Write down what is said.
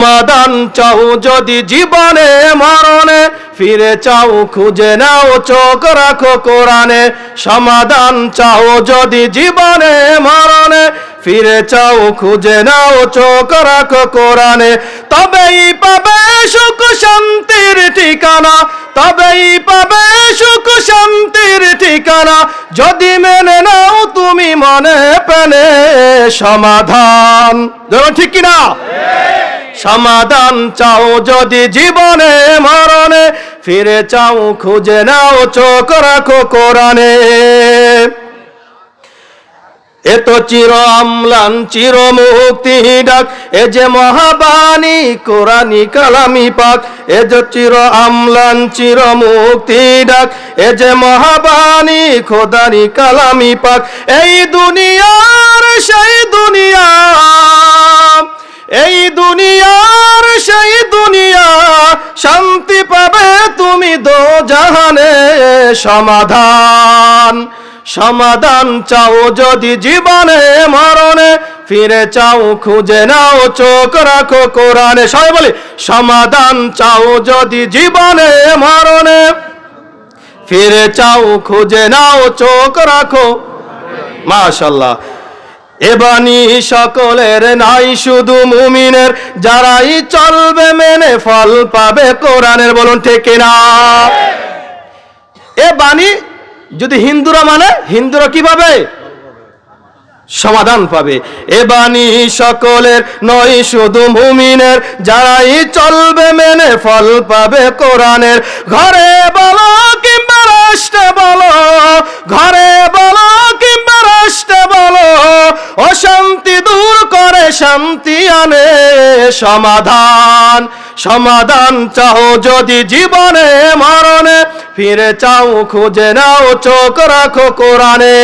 সমাধান চাও যদি জীবনে মরণে, ফিরে চাও খুঁজে নাও চোখ রাখো কোরআনে। সমাধান চাও যদি জীবনে মরণে, ফিরে চাও খুঁজে নাও চোখ রাখো কোরআনে। তবেই পাবে সুখ শান্তির ঠিকানা, তবেই পাবে সুখ শান্তির ঠিকানা, যদি মেনে নাও তুমি মনে প্রাণে সমাধান। ঠিক কিনা? সমাধান চাও যদি জীবনে মরণে, ফিরে চাও খুঁজে নাও চোখ রাখো কোরআনে। এ তো চির আমলান চির মুক্তি ডাক, এ যে মহাবাণী কোরআনি কালামি পাক। এ যে চির আমলান চির মুক্তি ডাক, এ যে মহাবাণী খোদানি কালামি পাক। এই দুনিয়ার সেই দুনিয়া, এই দুনিয়ার সেই দুনিয়া, শান্তি পাবে তুমি দোজাহানে সমাধান। সমাধান চাও যদি জীবনে মরণে, ফিরে চাও খুঁজে নাও চোখ রাখো কোরআনে। সবাই বলি সমাধান চাও যদি জীবনে মরণে, ফিরে চাও খুঁজে নাও চোখ রাখো। মাশাআল্লাহ। এ বাণী সকলের নাই শুধু মুমিনের, যারাই চলবে মেনে ফল পাবে কোরআনের। বলুন ঠিক কিনা? এ বাণী যদি হিন্দুরা মানে, হিন্দুরা কি পাবে? সমাধান পাবে। এ বাণী সকলের নয় শুধু মুমিনের, যারাই চলবে মেনে ফল পাবে কোরআনের। ঘরে বলো কিংবা রাষ্ট্রে বলো, ঘরে বলো কিংবা রাষ্ট্রে বলো, অশান্তি দূর করে শান্তি আনে সমাধান। সমাধান চাও যদি জীবনে মরণে, ফিরে চাও খুঁজে নাও চোখ রাখো কোরআনে।